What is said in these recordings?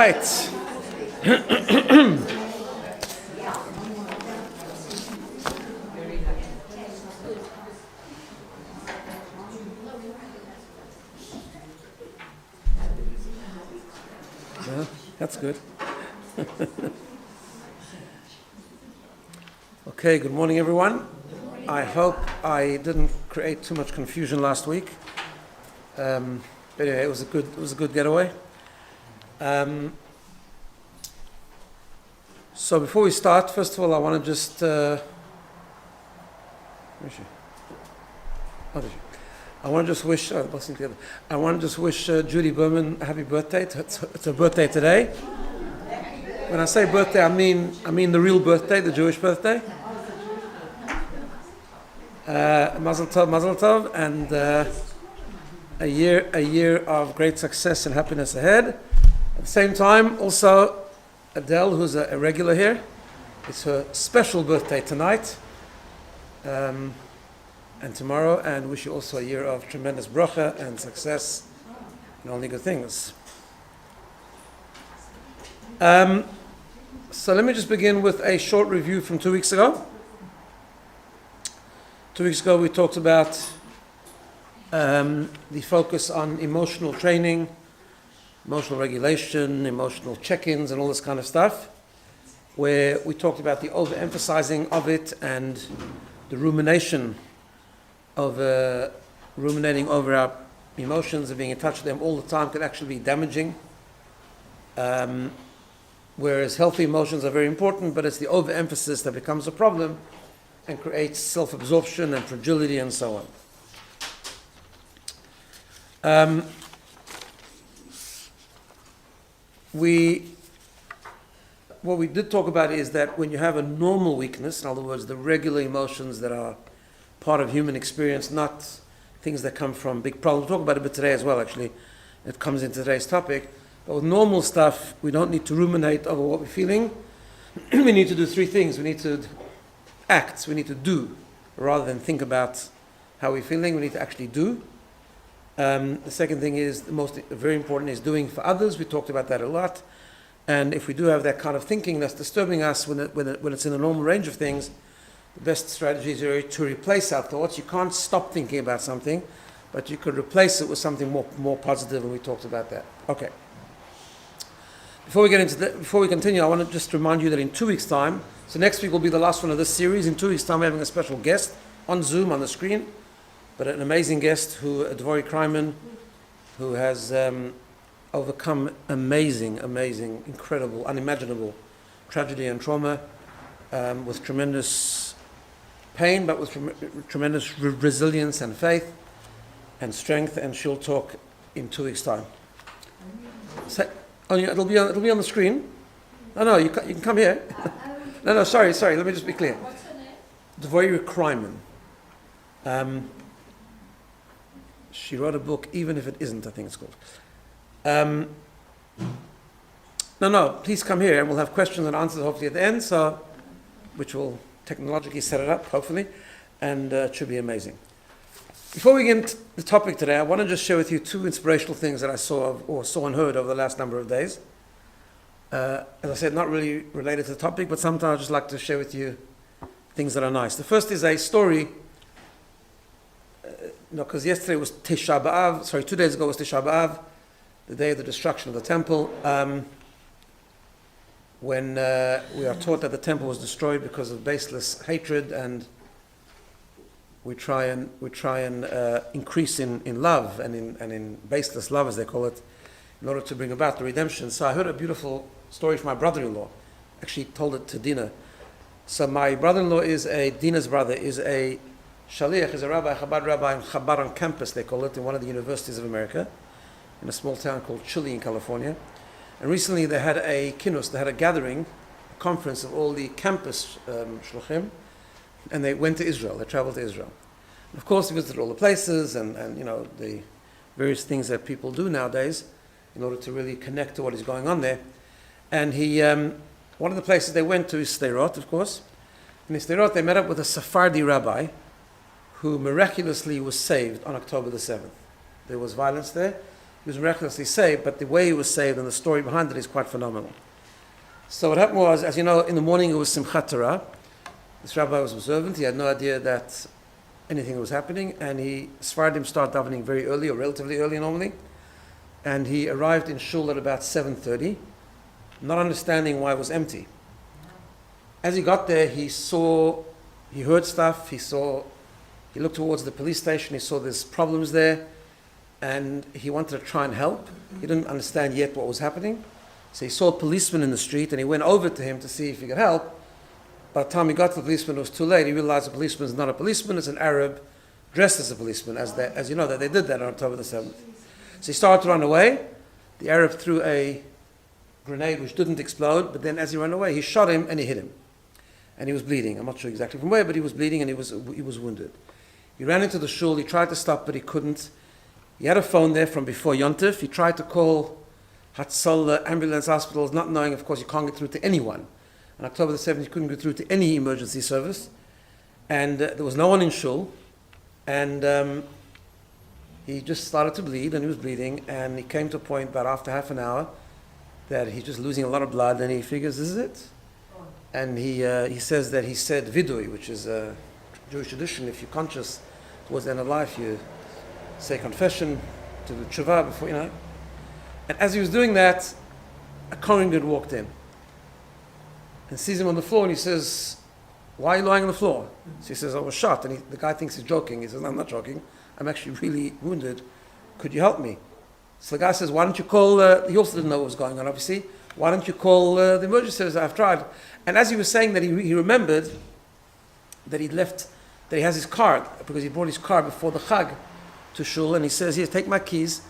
right. Well, that's good. Okay, good morning, everyone. I hope I didn't create too much confusion last week. But anyway, it was a good getaway. So before we start, first of all, I want to just where is she? Oh, there she. I want to just wish Judy Berman a happy birthday. It's her birthday today. When I say birthday, I mean the real birthday, the Jewish birthday. Mazel tov, and a year of great success and happiness ahead. At the same time, also Adele, who's a regular here, it's her special birthday tonight and tomorrow, and wish you also a year of tremendous bracha and success and only good things. So let me just begin with a short review from 2 weeks ago. 2 weeks ago we talked about the focus on emotional training, emotional regulation, emotional check-ins and all this kind of stuff, where we talked about the overemphasizing of it and the rumination of ruminating over our emotions and being in touch with them all the time could actually be damaging. Whereas healthy emotions are very important, but it's the overemphasis that becomes a problem and creates self-absorption and fragility and so on. What we did talk about is that when you have a normal weakness, in other words, the regular emotions that are part of human experience, not things that come from big problems. We'll talk about it a bit today as well, actually. It comes in today's topic. But with normal stuff, we don't need to ruminate over what we're feeling. We need to do three things. We need to act, we need to do, rather than think about how we're feeling. We need to actually do. The second thing is, very important, is doing for others. We talked about that a lot. And if we do have that kind of thinking that's disturbing us when it's in the normal range of things, the best strategy is to replace our thoughts. You can't stop thinking about something, but you could replace it with something more positive, and we talked about that. Okay. Before we continue, I want to just remind you that in 2 weeks' time, so next week will be the last one of this series. In 2 weeks' time, we're having a special guest on Zoom, on the screen, but an amazing guest, Dvori Kreiman, who has overcome amazing, incredible, unimaginable tragedy and trauma with tremendous pain, but with tremendous resilience and faith and strength, and she'll talk in 2 weeks' time. So, it'll be on the screen. No, you can come here. No, sorry. Let me just be clear. What's her name? Dvori Kreiman. She wrote a book, even if it isn't, I think it's called. No, please come here, and we'll have questions and answers hopefully at the end, which will technologically set it up, hopefully, and it should be amazing. Before we get into the topic today, I want to just share with you two inspirational things that I saw and heard over the last number of days. As I said, not really related to the topic, but sometimes I just like to share with you things that are nice. The first is a story, because yesterday was Tisha B'Av, 2 days ago was Tisha B'Av, the day of the destruction of the temple, when we are taught that the temple was destroyed because of baseless hatred, and we try and increase in love and in baseless love, as they call it, in order to bring about the redemption. So I heard a beautiful story from my brother-in-law. Actually told it to Dina. So my brother-in-law Dina's brother is a shaliach, is a Chabad rabbi in Chabad on campus, they call it, in one of the universities of America, in a small town called Chile in California. And recently they had a kinus, they had a gathering, a conference of all the campus shluchim, and they went to Israel, they traveled to Israel. And of course they visited all the places and the various things that people do nowadays in order to really connect to what is going on there. And one of the places they went to is Sderot, of course. In Sderot they met up with a Sephardi rabbi who miraculously was saved on October the 7th. There was violence there. He was miraculously saved, but the way he was saved and the story behind it is quite phenomenal. So what happened was, as you know, in the morning it was Simchat Torah. This rabbi was observant. He had no idea that anything was happening, and Sephardim start davening very early, or relatively early normally. And he arrived in shul at about 7:30, not understanding why it was empty. As he got there, he heard stuff, he looked towards the police station, he saw there's problems there, and he wanted to try and help. He didn't understand yet what was happening. So he saw a policeman in the street, and he went over to him to see if he could help. By the time he got to the policeman, it was too late. He realized the policeman is not a policeman, it's an Arab dressed as a policeman, as you know, that they did that on October the 7th. So he started to run away. The Arab threw a grenade which didn't explode, but then as he ran away, he shot him and he hit him. And he was bleeding. I'm not sure exactly from where, but he was bleeding and he was wounded. He ran into the shul, he tried to stop, but he couldn't. He had a phone there from before Yontif. He tried to call Hatzal ambulance hospitals, not knowing, of course, you can't get through to anyone. On October the 7th, he couldn't get through to any emergency service. And there was no one in shul. And he just started to bleed, and he was bleeding, and he came to a point about after half an hour that he's just losing a lot of blood, and he figures, this is it. And he says that he said vidui, which is a Jewish tradition. If you're conscious towards the end of life, you say confession to the tshuva before, And as he was doing that, a Kohen Gadol walked in and sees him on the floor, and he says, why are you lying on the floor? So he says, I was shot. And the guy thinks he's joking. He says, no, I'm not joking. I'm actually really wounded. Could you help me? So the guy says, why don't you call, he also didn't know what was going on, obviously. Why don't you call the emergency service? I've tried. And as he was saying that, he remembered that he has his car, because he brought his car before the Chag to shul, and he says, here, take my keys,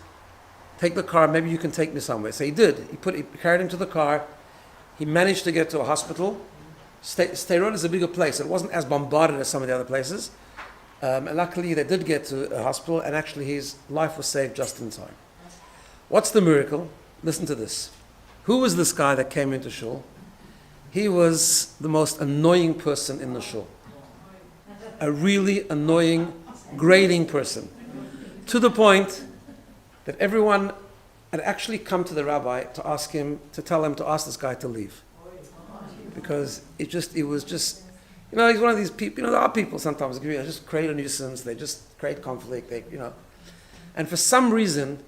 take the car, maybe you can take me somewhere. So he did. He carried him to the car. He managed to get to a hospital. Sderot is a bigger place. It wasn't as bombarded as some of the other places. And luckily they did get to a hospital, and actually his life was saved just in time. What's the miracle? Listen to this. Who was this guy that came into shul? He was the most annoying person in the shul. A really annoying, grating person. To the point that everyone had actually come to the rabbi to ask this guy to leave. Because it was just, he's one of these people, there are people sometimes that just create a nuisance, they just create conflict, And for some reason,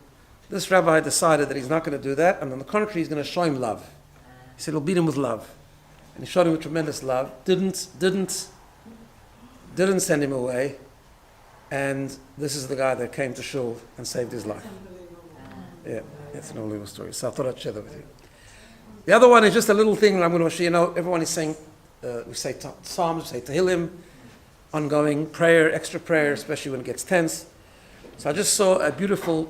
this rabbi decided that he's not going to do that, and on the contrary, he's going to show him love. He said he'll beat him with love. And he showed him with tremendous love, didn't send him away, and this is the guy that came to shul and saved his life. Yeah, it's an unbelievable story. So I thought I'd share that with you. The other one is just a little thing I'm going to share. Everyone is saying, we say Psalms, we say Tehillim, ongoing prayer, extra prayer, especially when it gets tense. So I just saw a beautiful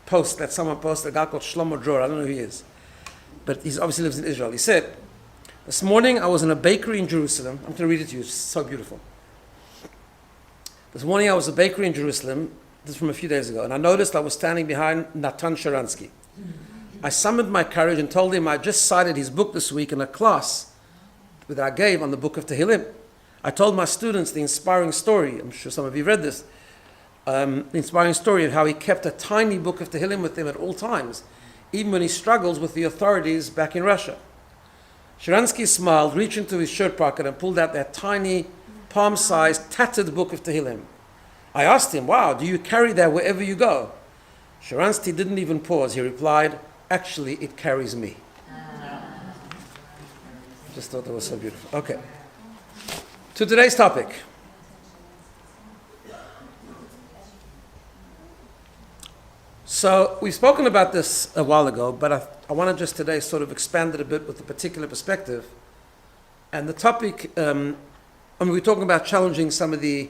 post that someone posted, a guy called Shlomo Dror, I don't know who he is, but he obviously lives in Israel. He said, this morning I was in a bakery in Jerusalem. I'm going to read it to you, it's so beautiful. This morning I was in a bakery in Jerusalem, this is from a few days ago, and I noticed I was standing behind Natan Sharansky. I summoned my courage and told him I just cited his book this week in a class that I gave on the book of Tehillim. I told my students the inspiring story, I'm sure some of you read this, the inspiring story of how he kept a tiny book of Tehillim with him at all times, even when he struggles with the authorities back in Russia. Sharansky smiled, reached into his shirt pocket and pulled out that tiny, palm-sized, tattered book of Tehillim. I asked him, wow, do you carry that wherever you go? Sharansky didn't even pause. He replied, actually, it carries me. Just thought that was so beautiful. Okay. To today's topic. So we've spoken about this a while ago, but I want to just today sort of expand it a bit with a particular perspective. And the topic, we're talking about challenging some of the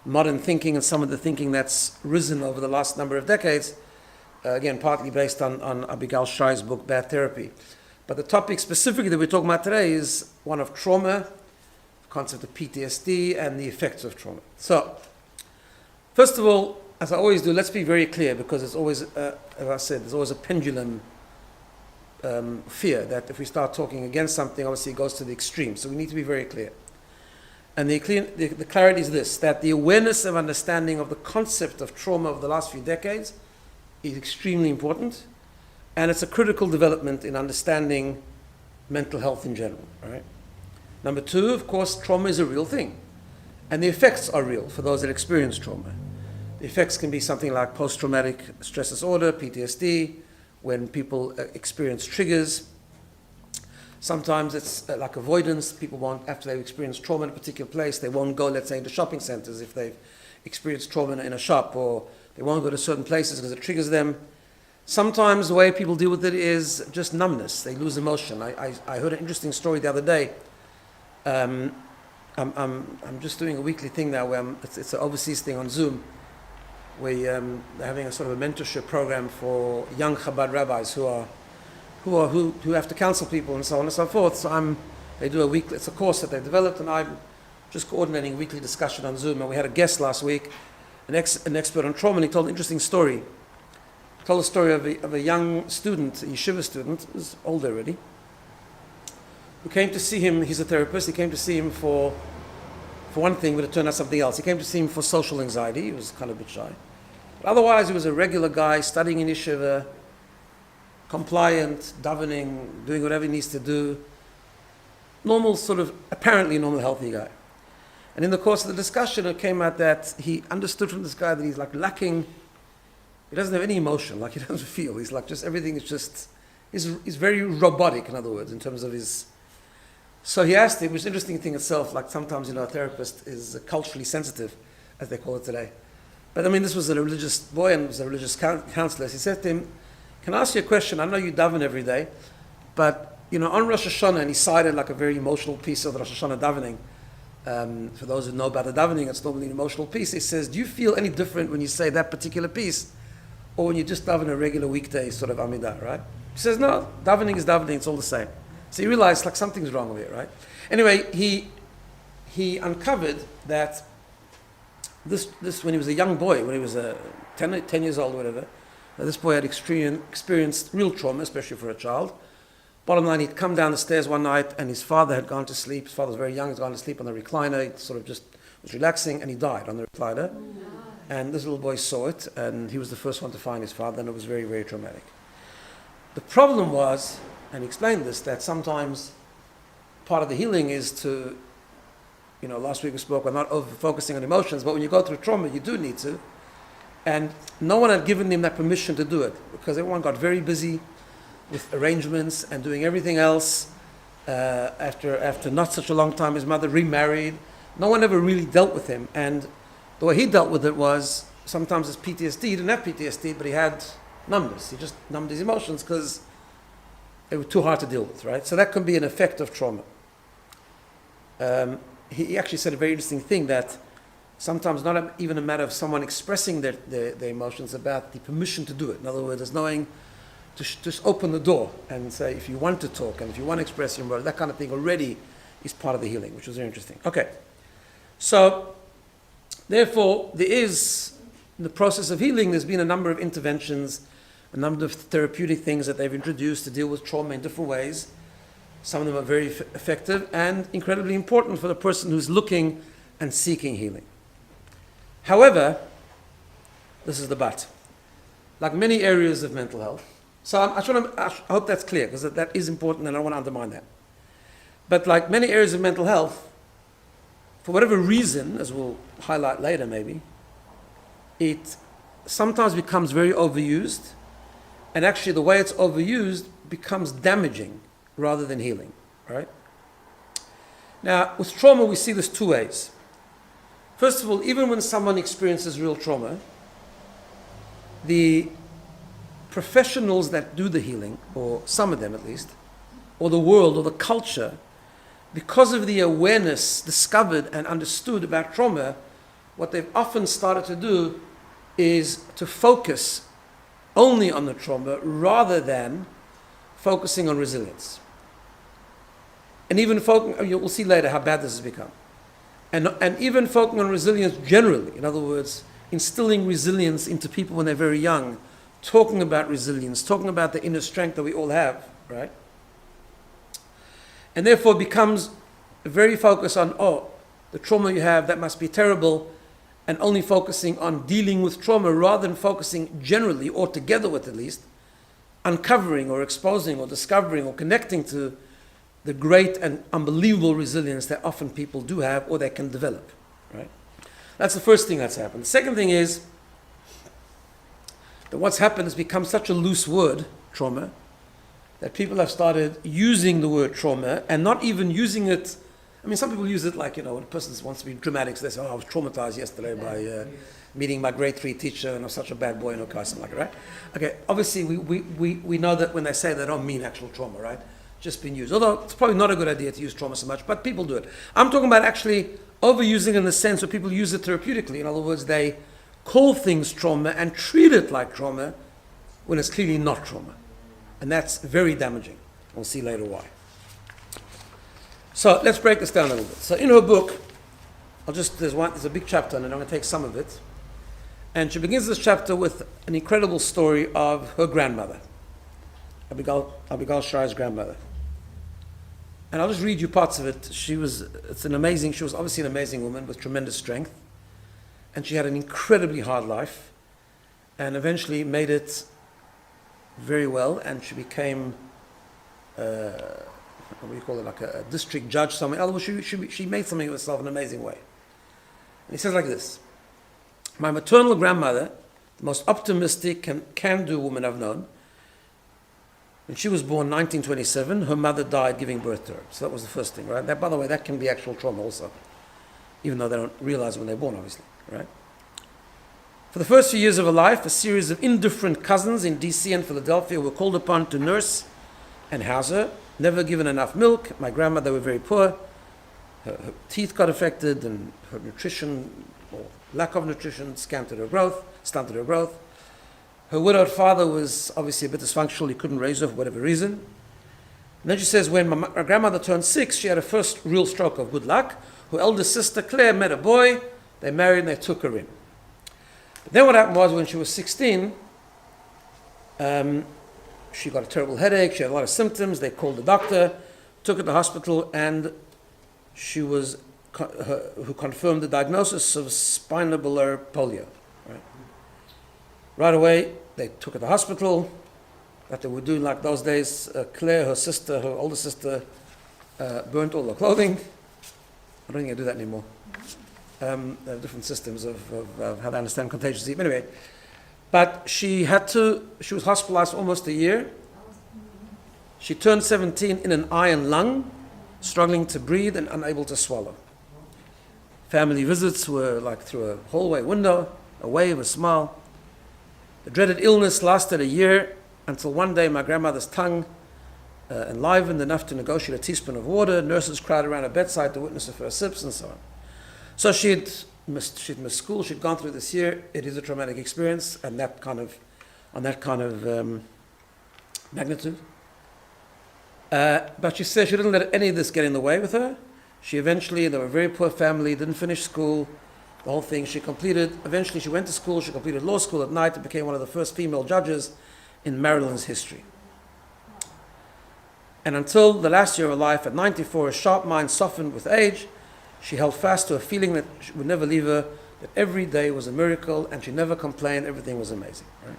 modern thinking and some of the thinking that's risen over the last number of decades, again, partly based on Abigail Shrier's book, Bad Therapy. But the topic specifically that we're talking about today is one of trauma, the concept of PTSD, and the effects of trauma. So, first of all, as I always do, let's be very clear, because it's always, as I said, there's always a pendulum fear that if we start talking against something, obviously it goes to the extreme. So we need to be very clear. And the clarity is this, that the awareness of understanding of the concept of trauma over the last few decades is extremely important, and it's a critical development in understanding mental health in general, right? Number two, of course, trauma is a real thing, and the effects are real for those that experience trauma. The effects can be something like post-traumatic stress disorder, PTSD, when people experience triggers. Sometimes it's like avoidance. People won't, after they've experienced trauma in a particular place, they won't go, let's say, into shopping centers if they've experienced trauma in a shop, or they won't go to certain places because it triggers them. Sometimes the way people deal with it is just numbness. They lose emotion. I heard an interesting story the other day. I'm just doing a weekly thing now where it's an overseas thing on Zoom. They're having a sort of a mentorship program for young Chabad rabbis who have to counsel people and so on and so forth. So they do a weekly, it's a course that they've developed, and I'm just coordinating a weekly discussion on Zoom. And we had a guest last week, an expert on trauma, and he told an interesting story. He told a story of a young student, a yeshiva student, who's older already, who came to see him. He's a therapist. He came to see him for one thing, but it turned out something else. He came to see him for social anxiety. He was kind of a bit shy. But otherwise, he was a regular guy, studying in yeshiva, compliant, davening, doing whatever he needs to do. Normal, sort of, apparently normal, healthy guy. And in the course of the discussion, it came out that he understood from this guy that he's like lacking, he doesn't have any emotion, like he doesn't feel. He's like just, everything is just, he's very robotic, in other words, in terms of his. So he asked him, which is an interesting thing itself, like sometimes, a therapist is culturally sensitive, as they call it today. But I mean, this was a religious boy and was a religious counselor. He said to him, can I ask you a question? I know you daven every day, but, on Rosh Hashanah, and he cited like a very emotional piece of the Rosh Hashanah davening. For those who know about the davening, it's normally an emotional piece. He says, do you feel any different when you say that particular piece, or when you just daven a regular weekday sort of Amidah, right? He says, no, davening is davening, it's all the same. So he realized like something's wrong with it, right? Anyway, he uncovered that this when he was a young boy, when he was 10 years old or whatever, this boy had experienced real trauma, especially for a child. Bottom line, he'd come down the stairs one night and his father had gone to sleep. His father was very young, he'd gone to sleep on the recliner. He sort of just was relaxing and he died on the recliner. And this little boy saw it, and he was the first one to find his father, and it was very, very traumatic. The problem was, and he explained this, that sometimes part of the healing is to, last week we spoke about not over-focusing on emotions, but when you go through trauma, you do need to. And no one had given him that permission to do it, because everyone got very busy with arrangements and doing everything else. After not such a long time, his mother remarried. No one ever really dealt with him. And the way he dealt with it was, sometimes it's PTSD. He didn't have PTSD, but he had numbness. He just numbed his emotions because it was too hard to deal with, right? So that can be an effect of trauma. He actually said a very interesting thing, that sometimes not even a matter of someone expressing their emotions, about the permission to do it. In other words, it's knowing to just open the door and say, if you want to talk and if you want to express your emotions, that kind of thing already is part of the healing, which was very interesting. Okay, so therefore, there is, in the process of healing, there's been a number of interventions, a number of therapeutic things that they've introduced to deal with trauma in different ways. Some of them are very effective and incredibly important for the person who's looking and seeking healing. However, this is the but. Like many areas of mental health, so I hope that's clear, because that is important and I don't want to undermine that. But like many areas of mental health, for whatever reason, as we'll highlight later maybe, it sometimes becomes very overused, and actually the way it's overused becomes damaging rather than healing, right? Now, with trauma, we see this two ways. First of all, even when someone experiences real trauma, the professionals that do the healing, or some of them at least, or the world or the culture, because of the awareness discovered and understood about trauma, what they've often started to do is to focus only on the trauma rather than focusing on resilience. And even we'll see later how bad this has become. And even focusing on resilience generally, in other words, instilling resilience into people when they're very young, talking about resilience, talking about the inner strength that we all have, right? And therefore it becomes very focused on, the trauma you have, that must be terrible, and only focusing on dealing with trauma rather than focusing generally, or together with at least, uncovering or exposing or discovering or connecting to the great and unbelievable resilience that often people do have or they can develop, right? That's the first thing that's happened. The second thing is that what's happened has become such a loose word, trauma, that people have started using the word trauma and not even using it. I mean, some people use it like, when a person wants to be dramatic, so they say, I was traumatized yesterday by meeting my grade 3 teacher and I was such a bad boy in a car, something like that, right? Okay, obviously we know that when they say they don't mean actual trauma, right? Just been used. Although it's probably not a good idea to use trauma so much, but people do it. I'm talking about actually overusing in the sense where people use it therapeutically. In other words, they call things trauma and treat it like trauma when it's clearly not trauma. And that's very damaging. We'll see later why. So let's break this down a little bit. So in her book, there's a big chapter and I'm going to take some of it. And she begins this chapter with an incredible story of her grandmother, Abigail Shrier's grandmother. And I'll just read you parts of it. She was obviously an amazing woman with tremendous strength. And she had an incredibly hard life and eventually made it very well. And she became, like a district judge somewhere. Otherwise, she made something of herself in an amazing way. And he says like this: my maternal grandmother, the most optimistic and can-do woman I've known, when she was born in 1927, her mother died giving birth to her. So that was the first thing, right? That, by the way, that can be actual trauma also, even though they don't realize when they're born, obviously, right? For the first few years of her life, a series of indifferent cousins in DC and Philadelphia were called upon to nurse and house her, never given enough milk. My grandmother was very poor. Her teeth got affected and her nutrition, or lack of nutrition, stunted her growth. Her widowed father was obviously a bit dysfunctional. He couldn't raise her for whatever reason. And then she says, when my grandmother turned 6, she had her first real stroke of good luck. Her eldest sister, Claire, met a boy. They married and they took her in. But then what happened was, when she was 16, she got a terrible headache. She had a lot of symptoms. They called the doctor, took her to the hospital, and she was who confirmed the diagnosis of spinal polio. Right away, they took her to the hospital. That they were doing like those days. Claire, her older sister, burnt all her clothing. I don't think I do that anymore. They have different systems of how they understand contagious disease. Anyway, but she was hospitalized almost a year. She turned 17 in an iron lung, struggling to breathe and unable to swallow. Family visits were like through a hallway window, a wave, a smile. The dreaded illness lasted a year until one day my grandmother's tongue enlivened enough to negotiate a teaspoon of water. Nurses crowded around her bedside to witness her first sips and so on. So she'd missed school. She'd gone through this year. It is a traumatic experience, and on that kind of magnitude. But she said she didn't let any of this get in the way with her. They were a very poor family, didn't finish school, the whole thing. Eventually she went to school, she completed law school at night and became one of the first female judges in Maryland's history. And until the last year of her life, at 94, her sharp mind softened with age. She held fast to a feeling that would never leave her, that every day was a miracle, and she never complained, everything was amazing. Right?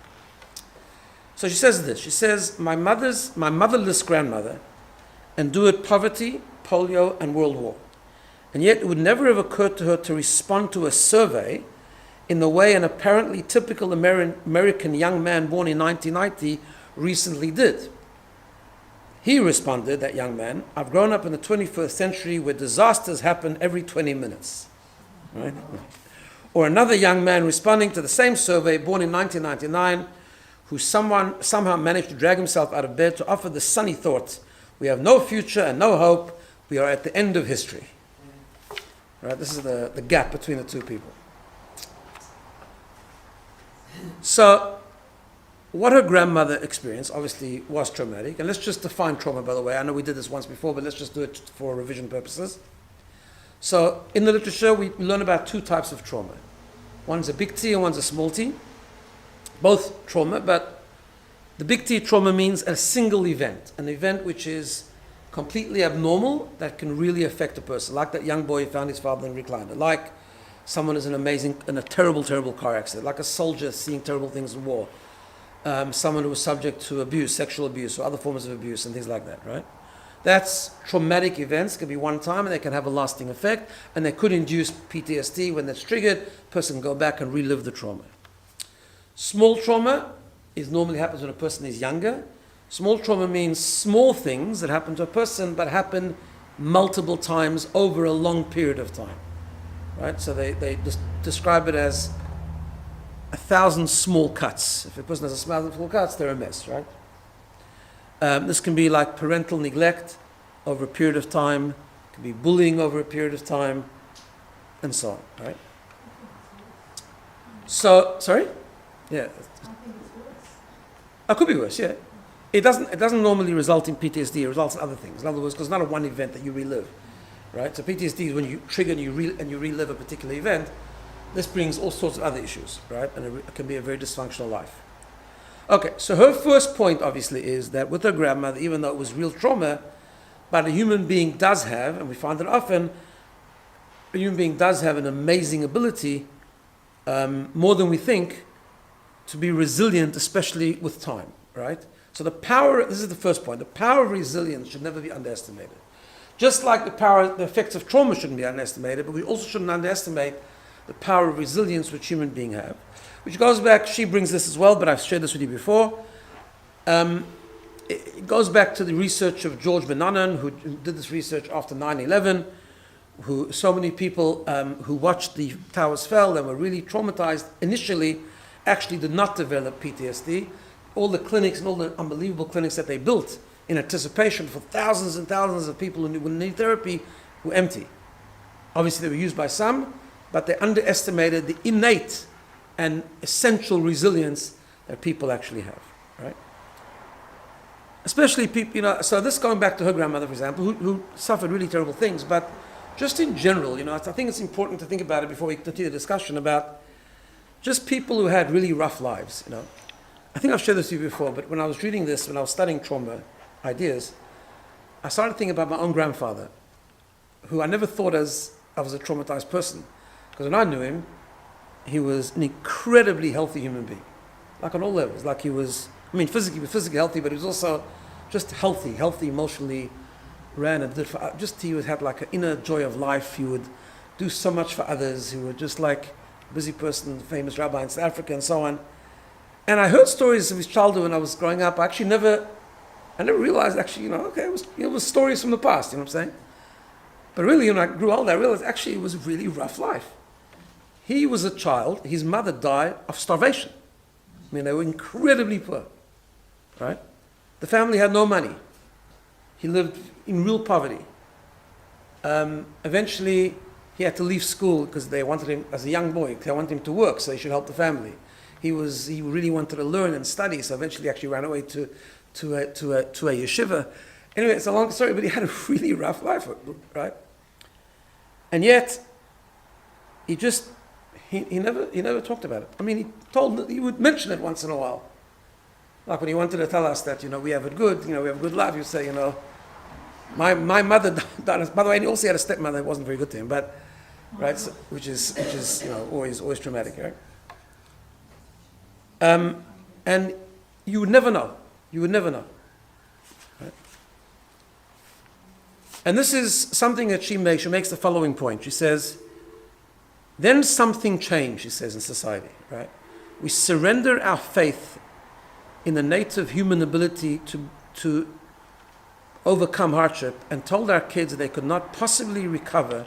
So she says this, she says, my motherless grandmother endured poverty, polio, and World War. And yet it would never have occurred to her to respond to a survey in the way an apparently typical American young man born in 1990 recently did. He responded, that young man, I've grown up in the 21st century where disasters happen every 20 minutes. Right? Or another young man responding to the same survey, born in 1999, who somehow managed to drag himself out of bed to offer the sunny thought, we have no future and no hope, we are at the end of history. Right? This is the gap between the two people. So, what her grandmother experienced obviously was traumatic. And let's just define trauma, by the way. I know we did this once before, but let's just do it for revision purposes. So in the literature, we learn about two types of trauma. One's a big T and one's a small t. Both trauma, but the big T trauma means a single event. An event which is completely abnormal that can really affect a person. Like that young boy who found his father in a recliner. Like someone is in a terrible, terrible car accident, like a soldier seeing terrible things in war. Someone who was subject to abuse, sexual abuse, or other forms of abuse, and things like that, right? That's traumatic events, can be one time, and they can have a lasting effect, and they could induce PTSD. When that's triggered, a person can go back and relive the trauma. Small trauma normally happens when a person is younger. Small trauma means small things that happen to a person, but happen multiple times over a long period of time, right? So they just describe it as 1,000 small cuts. If a person has 1,000 small cuts, they're a mess, right? This can be like parental neglect over a period of time, it can be bullying over a period of time, and so on, right? So, sorry? Yeah. It could be worse, yeah. It doesn't normally result in PTSD, it results in other things. In other words, because it's not a one event that you relive, right? So PTSD is when you trigger and you relive a particular event. This brings all sorts of other issues, right? And it can be a very dysfunctional life. Okay, so her first point, obviously, is that with her grandmother, even though it was real trauma, but a human being does have, and we find that often, a human being does have an amazing ability, more than we think, to be resilient, especially with time, right? So this is the first point, the power of resilience should never be underestimated. Just like the effects of trauma shouldn't be underestimated, but we also shouldn't underestimate the power of resilience which human beings have. Which goes back, she brings this as well, but I've shared this with you before. It goes back to the research of George Benanan, who did this research after 9/11, so many people who watched the towers fall and were really traumatized initially actually did not develop PTSD. All the clinics and all the unbelievable clinics that they built in anticipation for thousands and thousands of people who need therapy were empty. Obviously they were used by some, but they underestimated the innate and essential resilience that people actually have, right? Especially people, so this going back to her grandmother, for example, who suffered really terrible things, but just in general, I think it's important to think about it before we continue the discussion about just people who had really rough lives, I think I've shared this with you before, but when I was reading this, when I was studying trauma ideas, I started thinking about my own grandfather, who I never thought as I was a traumatized person. Because when I knew him, he was an incredibly healthy human being. Like on all levels. Like he was, physically healthy, but he was also just healthy emotionally, ran and did he had like an inner joy of life. He would do so much for others. He was just like a busy person, famous rabbi in South Africa and so on. And I heard stories of his childhood when I was growing up. I never realized it was stories from the past, you know what I'm saying? But really, when I grew older, I realized actually it was a really rough life. He was a child, his mother died of starvation. They were incredibly poor, right? The family had no money. He lived in real poverty. Eventually, he had to leave school because they wanted him, as a young boy, they wanted him to work so he should help the family. He really wanted to learn and study, so eventually he actually ran away to a yeshiva. Anyway, it's a long story, but he had a really rough life, right? And yet, he never talked about it. He would mention it once in a while. Like when he wanted to tell us that, we have it good, we have a good life, he would say, my mother died. By the way, he also had a stepmother that wasn't very good to him, but, right, so, which is always traumatic, right? And you would never know. Right? And this is something that she makes the following point. She says, then something changed, she says, in society, right? We surrender our faith in the native human ability to overcome hardship and told our kids they could not possibly recover,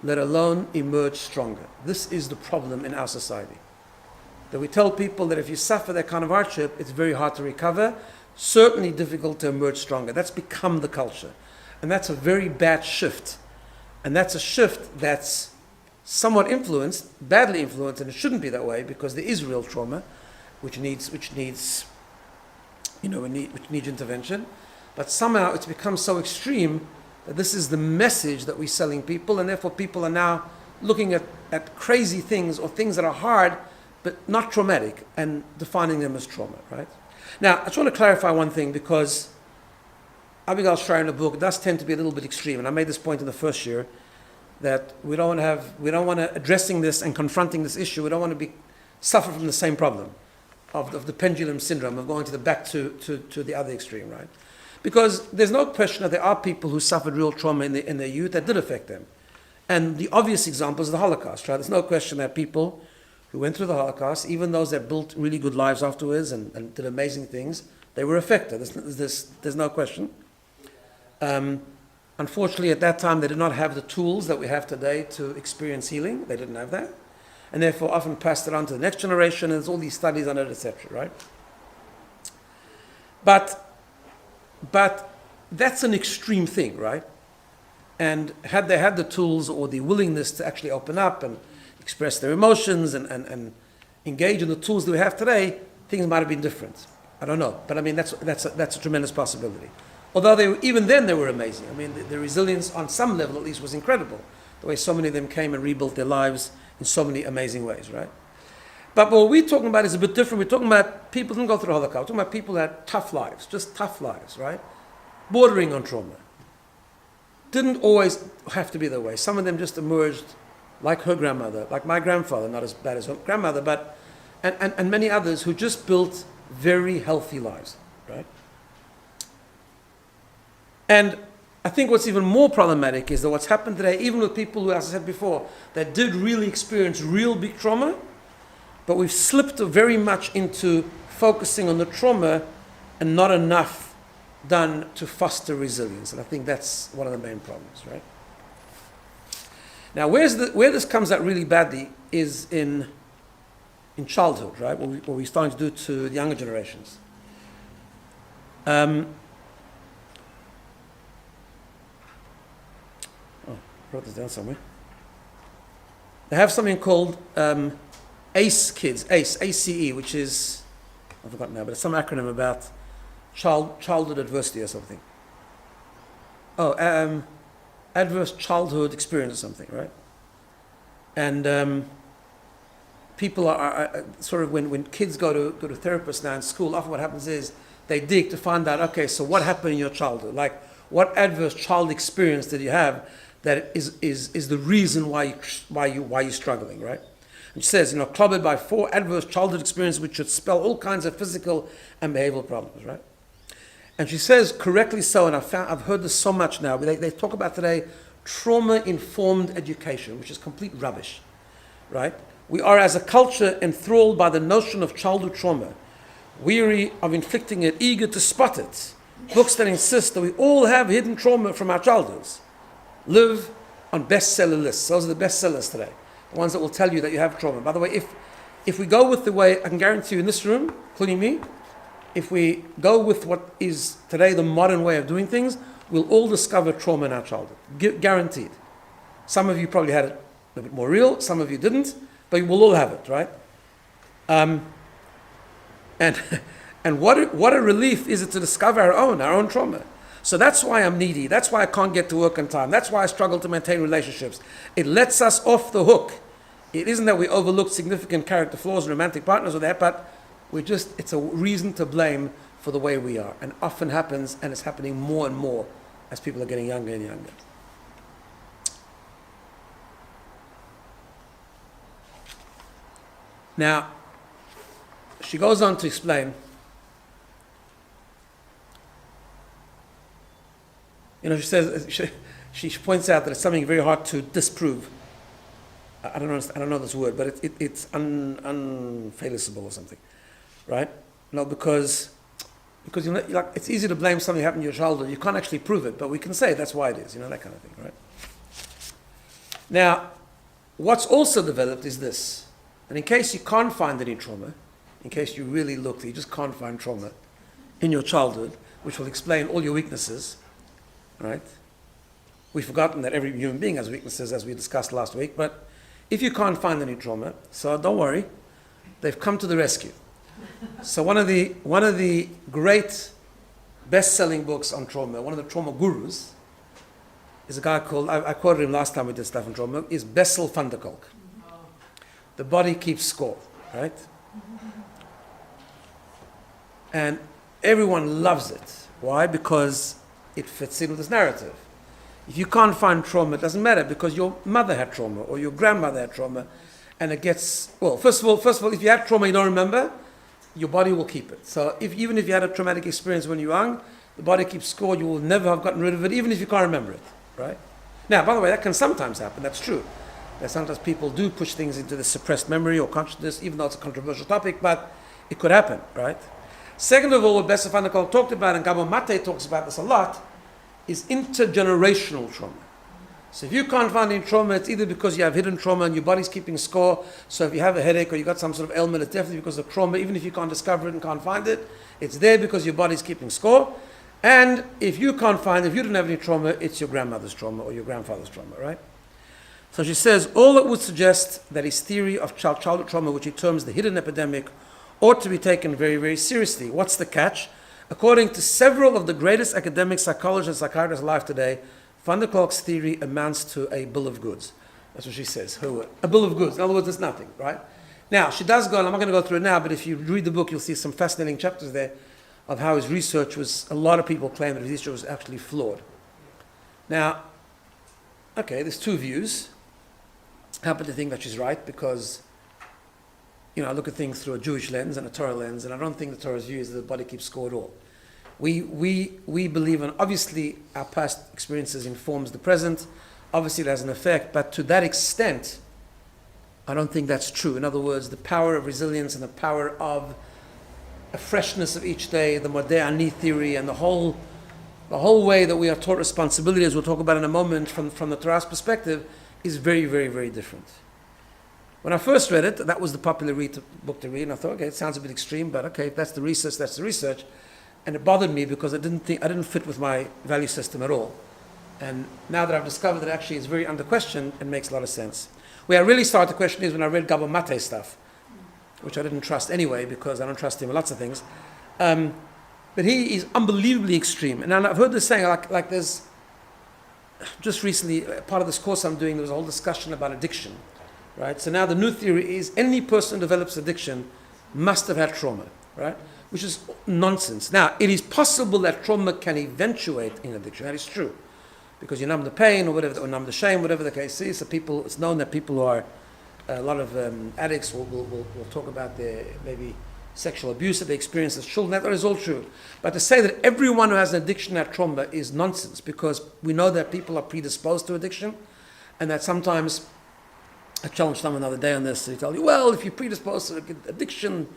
let alone emerge stronger. This is the problem in our society. That we tell people that if you suffer that kind of hardship, it's very hard to recover, certainly difficult to emerge stronger. That's become the culture. And that's a very bad shift. And that's a shift that's somewhat badly influenced, and it shouldn't be that way because there is real trauma, which needs intervention. But somehow it's become so extreme that this is the message that we're selling people, and therefore people are now looking at crazy things or things that are hard but not traumatic and defining them as trauma, right? Now, I just want to clarify one thing because Abigail Shrier in the book does tend to be a little bit extreme, and I made this point in the first year. that we don't want to addressing this and confronting this issue. We don't want to suffer from the same problem of the pendulum syndrome of going to the back to the other extreme, right? Because there's no question that there are people who suffered real trauma in their youth that did affect them. And the obvious example is the Holocaust, right? There's no question that people who went through the Holocaust, even those that built really good lives afterwards and did amazing things, they were affected. There's no question. Unfortunately, at that time, they did not have the tools that we have today to experience healing. They didn't have that. And therefore often passed it on to the next generation, and there's all these studies on it, etc., right? But that's an extreme thing, right? And had they had the tools or the willingness to actually open up and express their emotions and engage in the tools that we have today, things might have been different. I don't know. But I mean, that's a tremendous possibility. Although even then they were amazing. I mean, the resilience on some level at least was incredible. The way so many of them came and rebuilt their lives in so many amazing ways, right? But what we're talking about is a bit different. We're talking about people who didn't go through the Holocaust. We're talking about people that had tough lives, just tough lives, right? Bordering on trauma. Didn't always have to be that way. Some of them just emerged like her grandmother, like my grandfather, not as bad as her grandmother, but and many others who just built very healthy lives, right? And I think what's even more problematic is that what's happened today, even with people who, as I said before, that did really experience real big trauma, but we've slipped very much into focusing on the trauma and not enough done to foster resilience. And I think that's one of the main problems, right? Now, where this comes out really badly is in childhood, right? What we're starting to do to the younger generations. I wrote this down somewhere. They have something called ACE kids, ACE, which is, I've forgotten now, but it's some acronym about childhood adversity or something. Adverse childhood experience or something, right? And people are sort of, when kids go to therapists now in school, often what happens is they dig to find out, okay, so what happened in your childhood? Like, what adverse child experience did you have that is the reason why you're struggling, right? It says, clobbered by 4 adverse childhood experiences which should spell all kinds of physical and behavioral problems, right? And she says, correctly so, and I've heard this so much now, they talk about today trauma-informed education, which is complete rubbish, right? We are, as a culture, enthralled by the notion of childhood trauma, weary of inflicting it, eager to spot it. Books that insist that we all have hidden trauma from our childhoods live on bestseller lists. Those are the bestsellers today, the ones that will tell you that you have trauma. By the way, if we go with the way, I can guarantee you in this room, including me, if we go with what is today the modern way of doing things, we'll all discover trauma in our childhood. Guaranteed. Some of you probably had it a bit more real, some of you didn't, but we'll all have it, right? And what a relief is it to discover our own trauma. So that's why I'm needy. That's why I can't get to work on time. That's why I struggle to maintain relationships. It lets us off the hook. It isn't that we overlooked significant character flaws and romantic partners or that, but it's a reason to blame for the way we are. And often happens, and it's happening more and more as people are getting younger and younger. Now, she goes on to explain, she says, she points out that it's something very hard to disprove. I don't know this word, but it's unfailisable or something, right? No, because it's easy to blame something that happened in your childhood. You can't actually prove it, but we can say that's why it is, that kind of thing, right? Now, what's also developed is this, and in case you can't find any trauma, in case you really look, you just can't find trauma in your childhood, which will explain all your weaknesses, right? We've forgotten that every human being has weaknesses, as we discussed last week, but if you can't find any trauma, so don't worry, they've come to the rescue. So one of the great best-selling books on trauma, one of the trauma gurus, is a guy called, I quoted him last time we did stuff on trauma, is Bessel van der Kolk. The Body Keeps Score, right? And everyone loves it. Why? Because it fits in with this narrative. If you can't find trauma, it doesn't matter because your mother had trauma or your grandmother had trauma, and it gets, well, first of all, if you have trauma you don't remember, your body will keep it. So even if you had a traumatic experience when you're young, the body keeps score, you will never have gotten rid of it, even if you can't remember it, right? Now, by the way, that can sometimes happen, that's true. That sometimes people do push things into the suppressed memory or consciousness, even though it's a controversial topic, but it could happen, right? Second of all, what Besser Fanakol talked about, and Gabo Mate talks about this a lot, is intergenerational trauma. So if you can't find any trauma, it's either because you have hidden trauma and your body's keeping score. So if you have a headache or you got some sort of ailment, it's definitely because of trauma. Even if you can't discover it and can't find it, it's there because your body's keeping score. And if you can't find it, if you don't have any trauma, it's your grandmother's trauma or your grandfather's trauma, right? So she says, all that would suggest that his theory of childhood trauma, which he terms the hidden epidemic, ought to be taken very, very seriously. What's the catch? According to several of the greatest academic psychologists and psychiatrists alive today, Van der Kolk's theory amounts to a bill of goods. That's what she says. A bill of goods. In other words, it's nothing, right? Now, she does go, and I'm not going to go through it now, but if you read the book, you'll see some fascinating chapters there of how his research was, a lot of people claim that his research was actually flawed. Now, okay, there's two views. I happen to think that she's right because, you know, I look at things through a Jewish lens and a Torah lens, and I don't think the Torah's view is that the body keeps score at all. We believe in, obviously, our past experiences informs the present. Obviously, it has an effect, but to that extent, I don't think that's true. In other words, the power of resilience and the power of a freshness of each day, the Modeh Ani theory, and the whole way that we are taught responsibility, as we'll talk about in a moment, from the Torah's perspective, is very, very, very different. When I first read it, that was the popular book to read, and I thought, okay, it sounds a bit extreme, but okay, if that's the research, that's the research. And it bothered me because I didn't fit with my value system at all. And now that I've discovered that actually it's very under question, it makes a lot of sense. Where I really started to question is when I read Gabo Mate's stuff, which I didn't trust anyway because I don't trust him in lots of things. But he is unbelievably extreme. And I've heard this saying, like there's, just recently, part of this course I'm doing, there was a whole discussion about addiction, right? So now the new theory is any person who develops addiction must have had trauma, right? Which is nonsense. Now, it is possible that trauma can eventuate in addiction. That is true. Because you numb the pain or whatever, or numb the shame, whatever the case is. So it's known that people who are, a lot of addicts will talk about their maybe sexual abuse that they experience as children. That is all true. But to say that everyone who has an addiction had trauma is nonsense, because we know that people are predisposed to addiction, and that sometimes, I challenged someone the other day on this, he told you, well, if you're predisposed to addiction,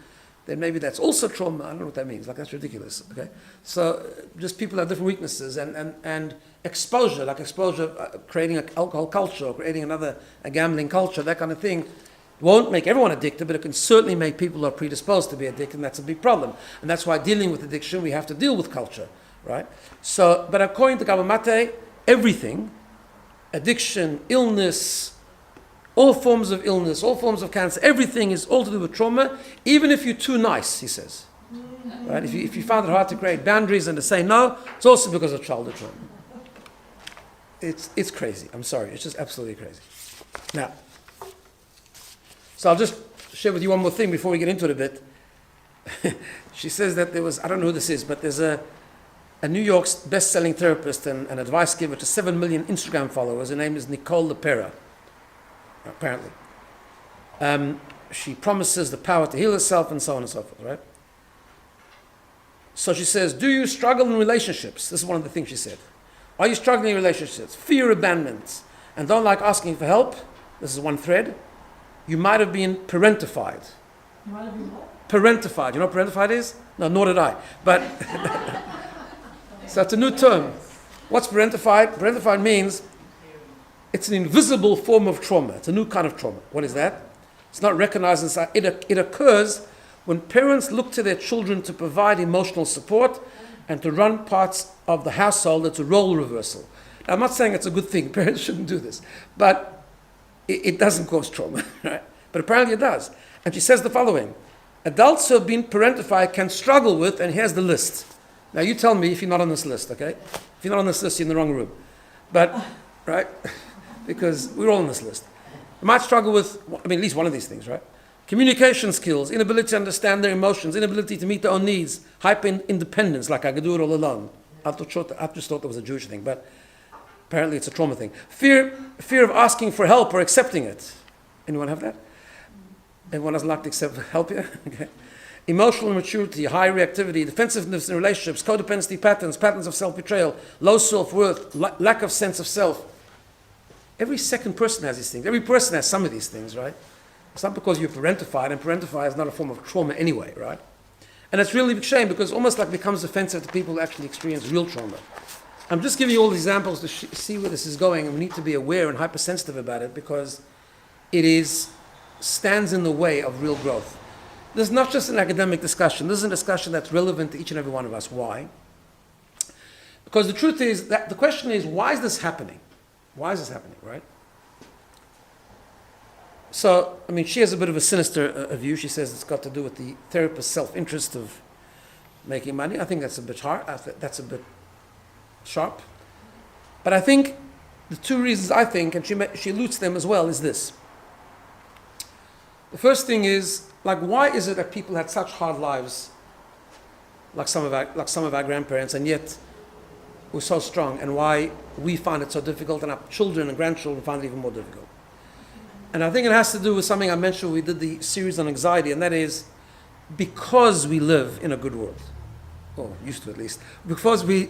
then maybe that's also trauma. I don't know what that means. Like, that's ridiculous. Okay, so just people have different weaknesses, and exposure, creating an alcohol culture, or creating a gambling culture, that kind of thing, won't make everyone addicted, but it can certainly make people who are predisposed to be addicted, and that's a big problem. And that's why dealing with addiction, we have to deal with culture, right? So, but according to Gabo Mate, everything, addiction, illness, all forms of illness, all forms of cancer, everything is all to do with trauma, even if you're too nice, he says. Right? If you find it hard to create boundaries and to say no, it's also because of childhood trauma. It's crazy. I'm sorry. It's just absolutely crazy. Now, so I'll just share with you one more thing before we get into it a bit. She says that there was, I don't know who this is, but there's a New York's best-selling therapist and an advice giver to 7 million Instagram followers. Her name is Nicole LePera, apparently. She promises the power to heal herself and so on and so forth, right? So she says, do you struggle in relationships? This is one of the things she said. Are you struggling in relationships? Fear abandonment and don't like asking for help? This is one thread. You might have been parentified. You might have been what? Parentified. You know what parentified is? No, nor did I. But, so it's a new term. What's parentified? Parentified means it's an invisible form of trauma. It's a new kind of trauma. What is that? It's not recognized inside. It occurs when parents look to their children to provide emotional support and to run parts of the household. It's a role reversal. Now, I'm not saying it's a good thing. Parents shouldn't do this. But it doesn't cause trauma, right? But apparently it does. And she says the following. Adults who have been parentified can struggle with, and here's the list. Now you tell me if you're not on this list, okay? If you're not on this list, you're in the wrong room. But, right? Because we're all on this list. You might struggle with, at least one of these things, right? Communication skills, inability to understand their emotions, inability to meet their own needs, hyper-independence, like I could do it all alone. I just thought that was a Jewish thing, but Apparently it's a trauma thing. Fear of asking for help or accepting it. Anyone have that? Everyone doesn't like to accept help here? Okay. Emotional immaturity, high reactivity, defensiveness in relationships, codependency patterns of self-betrayal, low self-worth, lack of sense of self. Every second person has these things. Every person has some of these things, right? It's not because you're parentified, and parentified is not a form of trauma anyway, right? And it's really a shame because it almost like becomes offensive to people who actually experience real trauma. I'm just giving you all the examples to see where this is going, and we need to be aware and hypersensitive about it because it stands in the way of real growth. This is not just an academic discussion. This is a discussion that's relevant to each and every one of us. Why? Because the truth is that the question is, why is this happening? Why is this happening, right? So, I mean, she has a bit of a sinister view. She says it's got to do with the therapist's self-interest of making money. I think that's a bit hard. That's a bit sharp. But I think the two reasons I think, and she alludes to them as well, is this. The first thing is, like, why is it that people had such hard lives, like some of our grandparents, and yet we're so strong, and why we find it so difficult, and our children and grandchildren find it even more difficult? And I think it has to do with something I mentioned when we did the series on anxiety, and that is because we live in a good world, or used to at least, because we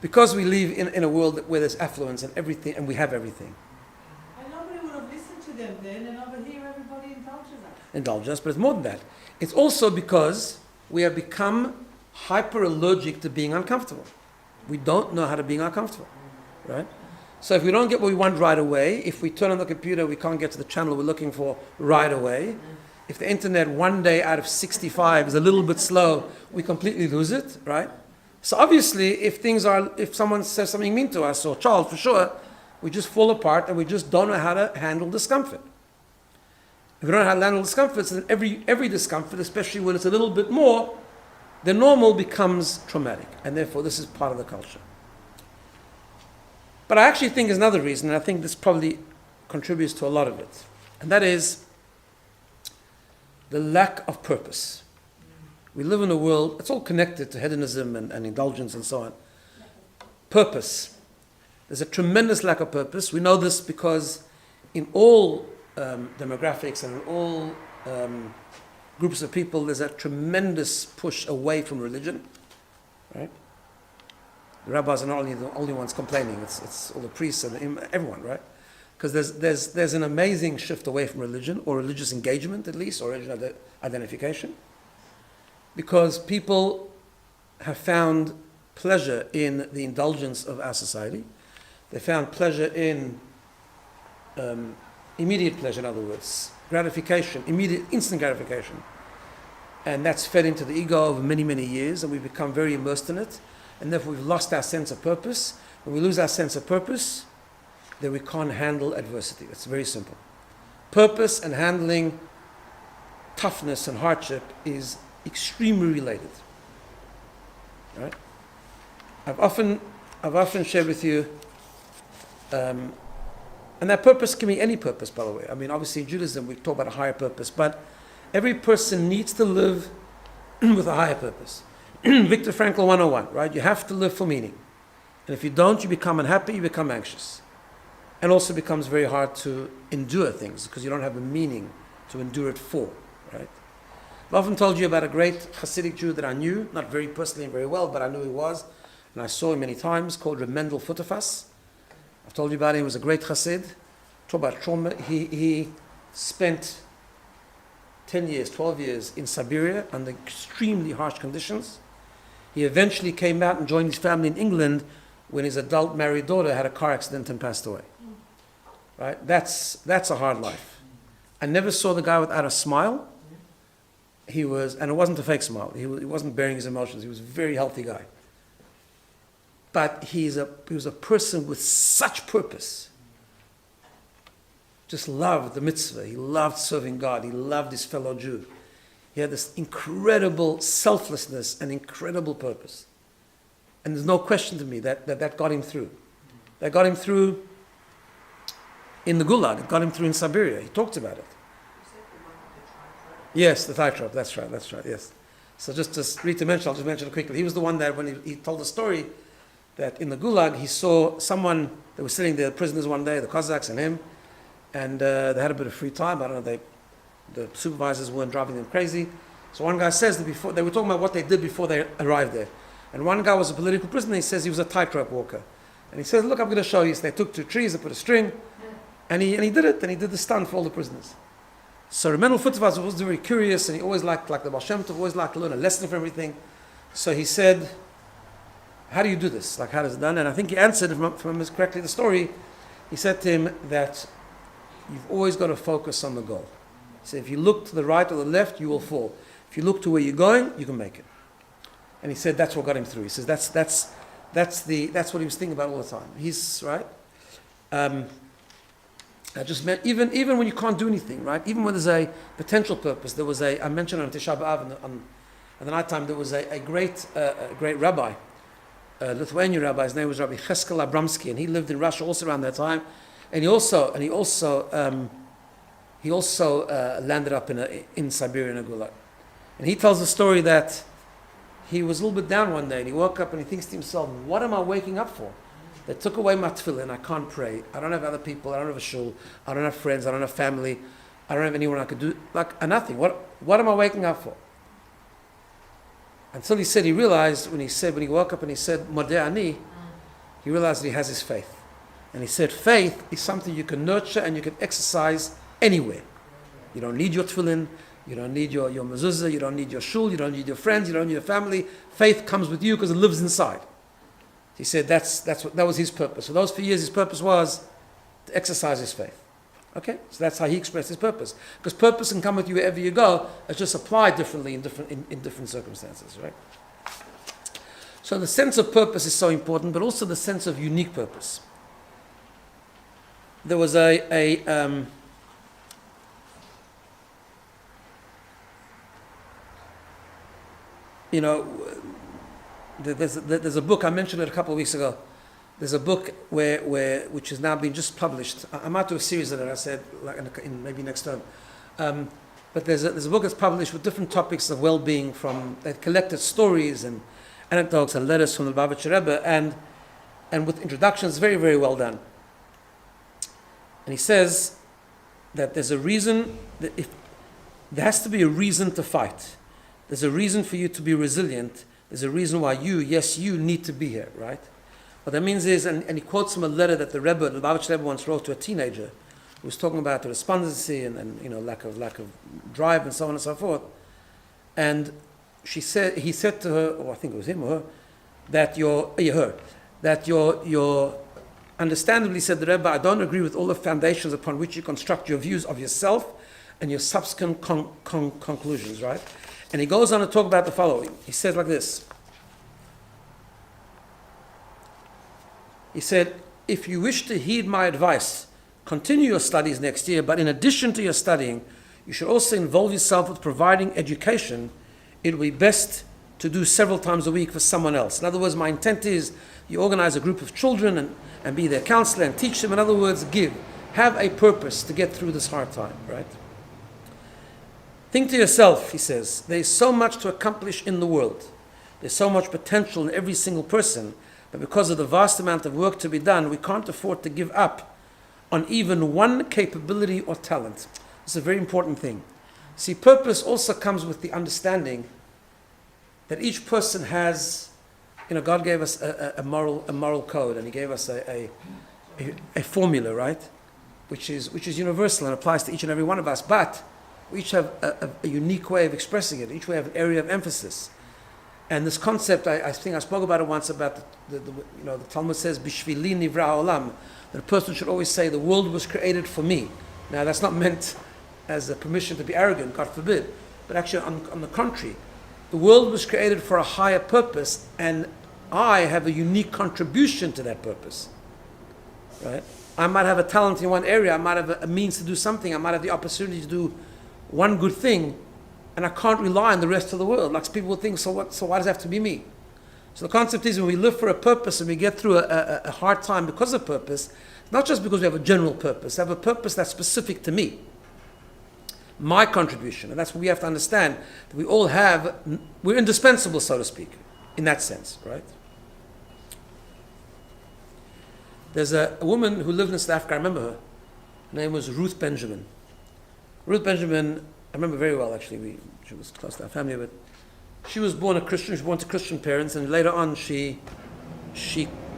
live in a world where there's affluence and everything, and we have everything. And nobody would have listened to them then, and over here everybody indulges us. Indulge us, but it's more than that. It's also because we have become hyper allergic to being uncomfortable. We don't know how to be uncomfortable, right? So if we don't get what we want right away, if we turn on the computer, we can't get to the channel we're looking for right away. If the internet one day out of 65 is a little bit slow, we completely lose it, right? So obviously, if someone says something mean to us, or child for sure, we just fall apart and we just don't know how to handle discomfort. If we don't know how to handle discomfort, then every discomfort, especially when it's a little bit more, the normal becomes traumatic. And therefore, this is part of the culture. But I actually think there's another reason, and I think this probably contributes to a lot of it. And that is the lack of purpose. We live in a world, it's all connected to hedonism and indulgence and so on. Purpose. There's a tremendous lack of purpose. We know this because in all demographics and in all groups of people, there's a tremendous push away from religion, right? The rabbis are not only the only ones complaining, it's all the priests and everyone, right? Because there's an amazing shift away from religion, or religious engagement at least, or religious identification. Because people have found pleasure in the indulgence of our society. They found pleasure in immediate pleasure, in other words, gratification, instant gratification. And that's fed into the ego over many, many years, and we've become very immersed in it. And therefore we've lost our sense of purpose. When we lose our sense of purpose, then we can't handle adversity. It's very simple. Purpose and handling toughness and hardship is extremely related. Right? I've often shared with you, and that purpose can be any purpose, by the way. I mean, obviously in Judaism we talk about a higher purpose, but every person needs to live with a higher purpose. Viktor Frankl 101, right? You have to live for meaning. And if you don't, you become unhappy, you become anxious. And also becomes very hard to endure things because you don't have a meaning to endure it for, right? I've often told you about a great Hasidic Jew that I knew, not very personally and very well, but I knew he was, and I saw him many times, called Reb Mendel Futterfass. I've told you about him. He was a great Hasid. Talk about trauma. He spent 10 years, 12 years in Siberia under extremely harsh conditions. He eventually came out and joined his family in England when his adult married daughter had a car accident and passed away. Right? That's a hard life. I never saw the guy without a smile. And it wasn't a fake smile. He wasn't bearing his emotions. He was a very healthy guy. But he was a person with such purpose. Just loved the mitzvah. He loved serving God. He loved his fellow Jew. He had this incredible selflessness and incredible purpose. And there's no question to me that got him through. That got him through in the Gulag. It got him through in Siberia. He talked about it. Yes, the tightrope. That's right, yes. So just to mention, I'll just mention it quickly. He was the one that when he told the story that in the Gulag he saw someone They were sitting there, the prisoners one day, the Cossacks and him, and they had a bit of free time. I don't know, the supervisors weren't driving them crazy. So one guy says that before, they were talking about what they did before they arrived there. And one guy was a political prisoner, he says he was a tightrope walker. And he says, look, I'm going to show you. So they took 2 trees, they put a string, and he did it, and he did the stunt for all the prisoners. So the Mental Futzvaz was very curious, and he always liked, like the Baal Shem Tov, always liked to learn a lesson from everything. So he said, how do you do this? Like, how does it done? And I think he answered, if I remember correctly the story, he said to him that you've always got to focus on the goal. He said, if you look to the right or the left, you will fall. If you look to where you're going, you can make it. And he said that's what got him through. He says that's what he was thinking about all the time. He's right. I just meant even when you can't do anything, right? Even when there's a potential purpose. There was I mentioned on Tisha B'Av on the night time. There was a great rabbi, a Lithuanian rabbi. His name was Rabbi Cheskel Abramsky, and he lived in Russia also around that time. And he also landed up in Siberia in a gulag. And he tells the story that he was a little bit down one day, and he woke up and he thinks to himself, what am I waking up for? They took away my tefillin, I can't pray, I don't have other people, I don't have a shul, I don't have friends, I don't have family, I don't have anyone I could do, nothing. What am I waking up for? Until he said, he realized, when he woke up and he said, Modeh Ani, he realized that he has his faith. And he said, faith is something you can nurture and you can exercise anywhere. You don't need your tefillin, you don't need your mezuzah, you don't need your shul, you don't need your friends, you don't need your family. Faith comes with you because it lives inside. He said that was his purpose. For those few years, his purpose was to exercise his faith. Okay? So that's how he expressed his purpose. Because purpose can come with you wherever you go, it's just applied differently in different circumstances, right? So the sense of purpose is so important, but also the sense of unique purpose. There was there's a book, I mentioned it a couple of weeks ago. There's a book which has now been just published. I might do a series of it, I said, like in maybe next term. But there's a book that's published with different topics of well-being they've collected stories and anecdotes and letters from the Lubavitcher Rebbe and with introductions, very, very well done. And he says that there's a reason, there has to be a reason to fight. There's a reason for you to be resilient. There's a reason why you need to be here, right? What that means is, and he quotes from a letter that the Lubavitcher Rebbe once wrote to a teenager who was talking about the despondency and lack of drive and so on and so forth. And he said to her, or I think it was him or her, that you're understandably, said the Rebbe, I don't agree with all the foundations upon which you construct your views of yourself and your subsequent conclusions, right? And he goes on to talk about the following. He says like this. He said, if you wish to heed my advice, continue your studies next year, but in addition to your studying, you should also involve yourself with providing education. It will be best to do several times a week for someone else. In other words, my intent is you organize a group of children and be their counselor and teach them. In other words, have a purpose to get through this hard time, right? Think to yourself, he says, there's so much to accomplish in the world. There's so much potential in every single person, but because of the vast amount of work to be done, we can't afford to give up on even one capability or talent. It's a very important thing. See, purpose also comes with the understanding that each person has, God gave us a moral code, and he gave us a formula, right? Which is universal and applies to each and every one of us, but we each have a unique way of expressing it. Each way have an area of emphasis. And this concept, I think I spoke about it once, about the Talmud says, Bishvili nivra ha'olam, that a person should always say, the world was created for me. Now that's not meant as a permission to be arrogant, God forbid, but actually on the contrary, the world was created for a higher purpose, and I have a unique contribution to that purpose. Right? I might have a talent in one area, I might have a means to do something, I might have the opportunity to do one good thing, and I can't rely on the rest of the world. Like people would think, so why does it have to be me? So the concept is, when we live for a purpose and we get through a hard time because of purpose, not just because we have a general purpose, I have a purpose that's specific to me, my contribution. And that's what we have to understand, that we all have, we're indispensable, so to speak, in that sense, right? There's a woman who lived in South Africa, I remember her. Her name was Ruth Benjamin. Ruth Benjamin, I remember very well actually, she was close to our family, but she was born a Christian, she was born to Christian parents, and later on she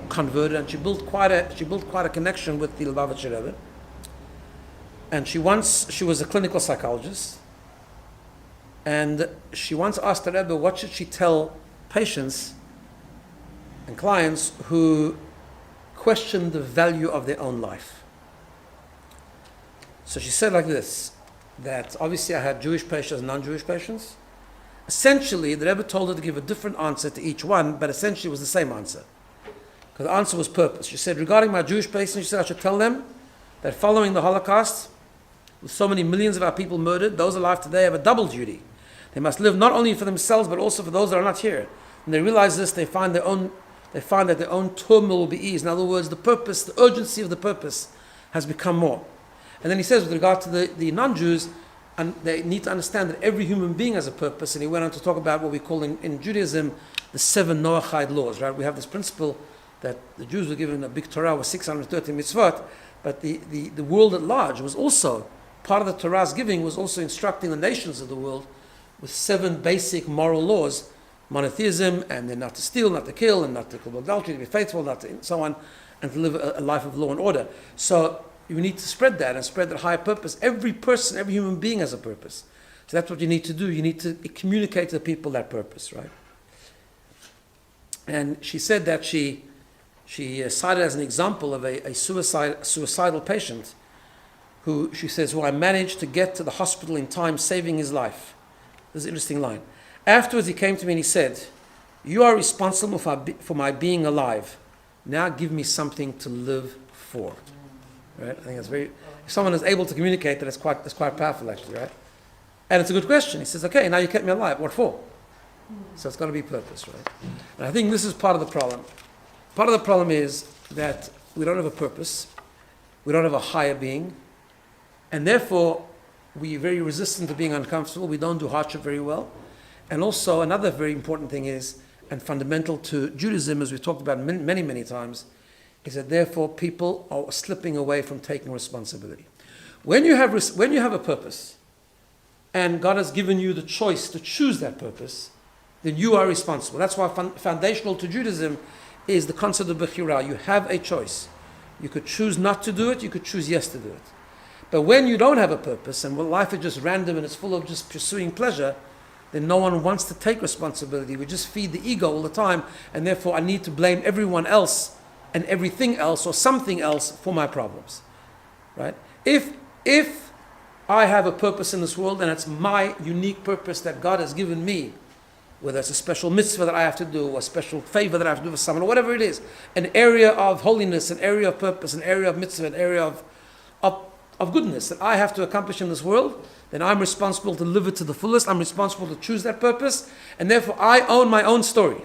converted, and she built quite a connection with the Lubavitcher Rebbe. And she was a clinical psychologist, and she once asked the Rebbe, what should she tell patients and clients who question the value of their own life? So she said like this, that obviously I had Jewish patients and non-Jewish patients. Essentially, the Rebbe told her to give a different answer to each one, but essentially it was the same answer. Because the answer was purpose. She said, regarding my Jewish patients, she said I should tell them that following the Holocaust, with so many millions of our people murdered, those alive today have a double duty. They must live not only for themselves, but also for those that are not here. When they realize this, they find that their own turmoil will be eased. In other words, the purpose, the urgency of the purpose has become more. And then he says, with regard to the non-Jews, and they need to understand that every human being has a purpose. And he went on to talk about what we call in Judaism the 7 Noachide laws. Right? We have this principle that the Jews were given a big Torah with 613 mitzvot, but the world at large was also, part of the Torah's giving was also instructing the nations of the world with 7 basic moral laws, monotheism, and then not to steal, not to kill, and not to commit adultery, to be faithful, not to, and so on, and to live a life of law and order. So you need to spread that and spread that higher purpose. Every person, every human being has a purpose. So that's what you need to do. You need to communicate to the people that purpose, right? And she said that she cited as an example of a suicidal patient who, she says, who I managed to get to the hospital in time, saving his life. This is an interesting line. Afterwards he came to me and he said, you are responsible for my being alive. Now give me something to live for. Right? I think that's very, if someone is able to communicate that, it's quite powerful actually, right? And it's a good question. He says, okay, now you kept me alive, what for? So it's got to be purpose, right? And I think this is part of the problem. Part of the problem is that we don't have a purpose, we don't have a higher being, and therefore we're very resistant to being uncomfortable, we don't do hardship very well. And also another very important thing is, and fundamental to Judaism, as we've talked about many, many times, is that therefore people are slipping away from taking responsibility. When you have a purpose, and God has given you the choice to choose that purpose, then you are responsible. That's why foundational to Judaism is the concept of bechira. You have a choice. You could choose not to do it, you could choose yes to do it. But when you don't have a purpose, and when life is just random and it's full of just pursuing pleasure, then no one wants to take responsibility. We just feed the ego all the time, and therefore I need to blame everyone else and everything else or something else for my problems, right? If I have a purpose in this world and it's my unique purpose that God has given me, whether it's a special mitzvah that I have to do, or a special favor that I have to do for someone, or whatever it is, an area of holiness, an area of purpose, an area of mitzvah, an area of goodness that I have to accomplish in this world, then I'm responsible to live it to the fullest. I'm responsible to choose that purpose, and therefore I own my own story.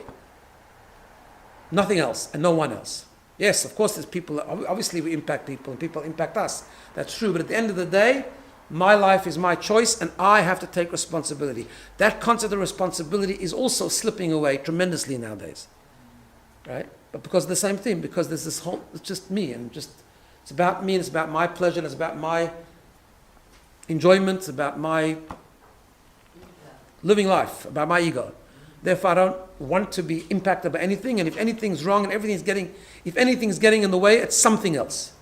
Nothing else, and no one else. Yes, of course, there's people, obviously we impact people, and people impact us. That's true, but at the end of the day, my life is my choice, and I have to take responsibility. That concept of responsibility is also slipping away tremendously nowadays, right? But because of the same thing, because there's this whole, it's just me, and just, it's about me, and it's about my pleasure, and it's about my enjoyment, it's about my living life, about my ego. Therefore, I don't want to be impacted by anything, and if anything's wrong and if anything's getting in the way, it's something else.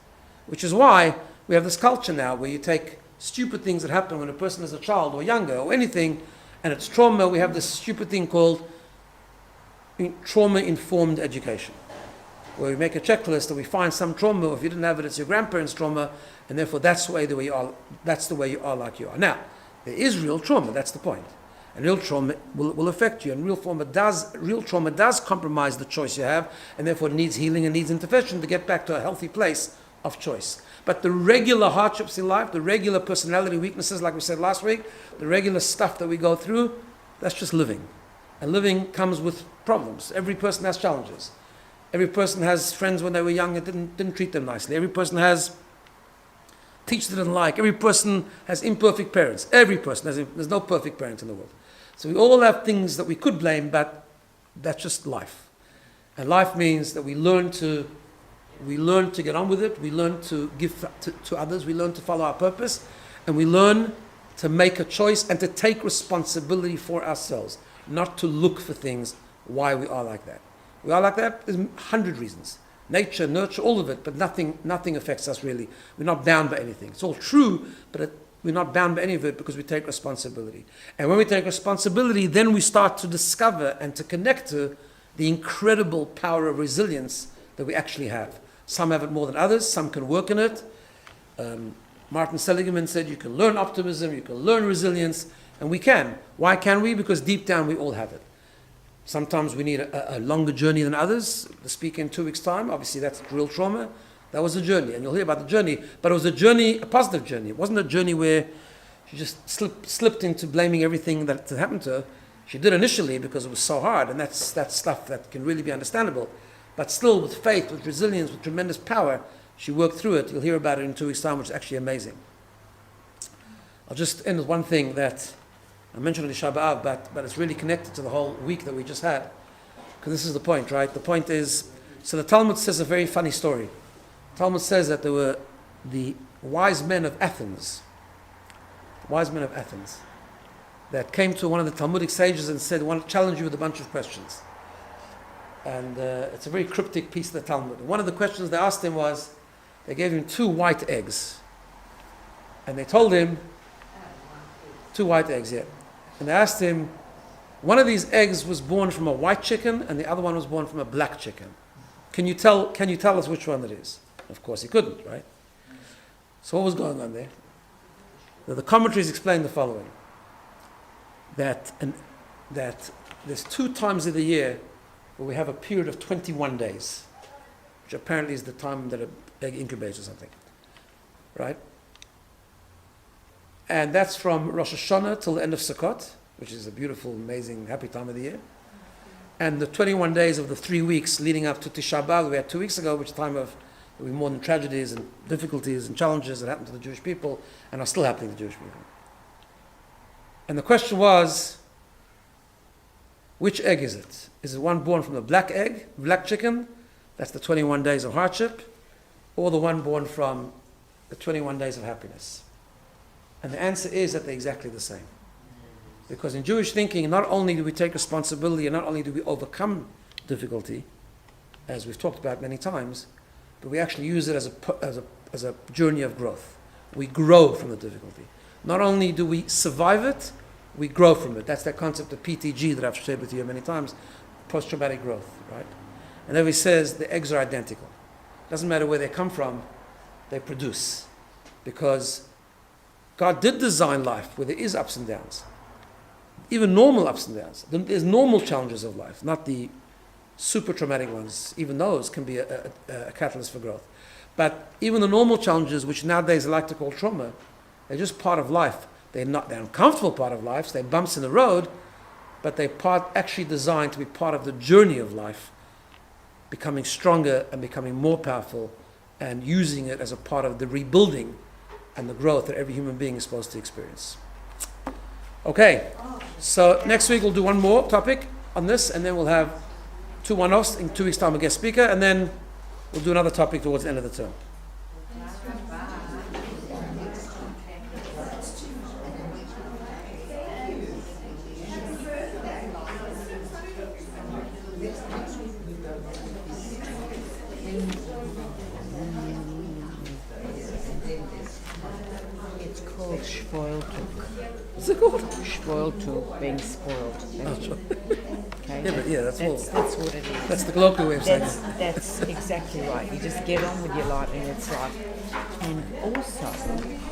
Which is why we have this culture now where you take stupid things that happen when a person is a child or younger or anything, and it's trauma. We have this stupid thing called trauma-informed education, where we make a checklist and we find some trauma, or if you didn't have it, it's your grandparents' trauma, and therefore that's the way you are like you are. Now, there is real trauma, that's the point. And real trauma will affect you, and real trauma does compromise the choice you have, and therefore it needs healing and needs intervention to get back to a healthy place of choice. But the regular hardships in life, the regular personality weaknesses, like we said last week, the regular stuff that we go through, that's just living. And living comes with problems. Every person has challenges. Every person has friends when they were young that didn't treat them nicely. Every person has teachers they didn't like. Every person has imperfect parents. Every person there's no perfect parent in the world. So we all have things that we could blame, but that's just life. And life means that we learn to We learn to get on with it. We learn to give to others. We learn to follow our purpose. And we learn to make a choice and to take responsibility for ourselves, not to look for things why we are like that. We are like that. There's 100 reasons. Nature, nurture, all of it, but nothing affects us really. We're not bound by anything. It's all true, but we're not bound by any of it because we take responsibility. And when we take responsibility, then we start to discover and to connect to the incredible power of resilience that we actually have. Some have it more than others. Some can work in it. Martin Seligman said you can learn optimism, you can learn resilience, and we can. Why can we? Because deep down we all have it. Sometimes we need a longer journey than others. The speaker in 2 weeks' time, obviously that's real trauma. That was a journey, and you'll hear about the journey. But it was a journey, a positive journey. It wasn't a journey where she just slipped into blaming everything that happened to her. She did initially because it was so hard, and that's stuff that can really be understandable. But still, with faith, with resilience, with tremendous power, she worked through it. You'll hear about it in 2 weeks' time, which is actually amazing. I'll just end with one thing that I mentioned in the Shabbat, but it's really connected to the whole week that we just had. Because this is the point, right? The point is, so the Talmud says a very funny story. The Talmud says that there were the wise men of Athens, that came to one of the Talmudic sages and said, I want to challenge you with a bunch of questions. And it's a very cryptic piece of the Talmud. One of the questions they asked him was, they gave him 2 white eggs. And they told him, 2 white eggs, yeah. And they asked him, one of these eggs was born from a white chicken and the other one was born from a black chicken. Can you tell us which one it is? Of course he couldn't, right? So what was going on there? The commentaries explain the following. That there's 2 times of the year where we have a period of 21 days, which apparently is the time that an egg incubates or something, right? And that's from Rosh Hashanah till the end of Sukkot, which is a beautiful, amazing, happy time of the year. And the 21 days of the 3 weeks leading up to Tisha B'Av we had 2 weeks ago, which is a time of more than tragedies and difficulties and challenges that happened to the Jewish people and are still happening to the Jewish people. And the question was, which egg is it? Is it one born from the black egg, black chicken, that's the 21 days of hardship, or the one born from the 21 days of happiness? And the answer is that they're exactly the same. Because in Jewish thinking, not only do we take responsibility and not only do we overcome difficulty, as we've talked about many times, but we actually use it as a journey of growth. We grow from the difficulty. Not only do we survive it, we grow from it. That's that concept of PTG that I've shared with you many times, post-traumatic growth, right? And then he says the eggs are identical. Doesn't matter where they come from, they produce. Because God did design life where there is ups and downs. Even normal ups and downs. There's normal challenges of life, not the super traumatic ones. Even those can be a catalyst for growth. But even the normal challenges, which nowadays I like to call trauma, they're just part of life. They're uncomfortable part of life, so they're bumps in the road, but they're actually designed to be part of the journey of life, becoming stronger and becoming more powerful and using it as a part of the rebuilding and the growth that every human being is supposed to experience. Okay, so next week we'll do one more topic on this, and then we'll have 2 one-offs in 2 weeks' time, a guest speaker, and then we'll do another topic towards the end of the term. What's it called? Spoiled, being spoiled. Oh, sure. Okay? Yeah, but yeah, that's what it is. That's the colloquial way of saying it. That's exactly right. You just get on with your life, and it's like, and also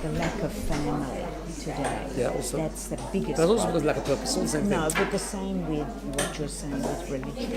the lack of family today. Yeah, also. That's the biggest. But also problem. because lack of purpose, all the same thing. No, but the same with what you're saying with religion.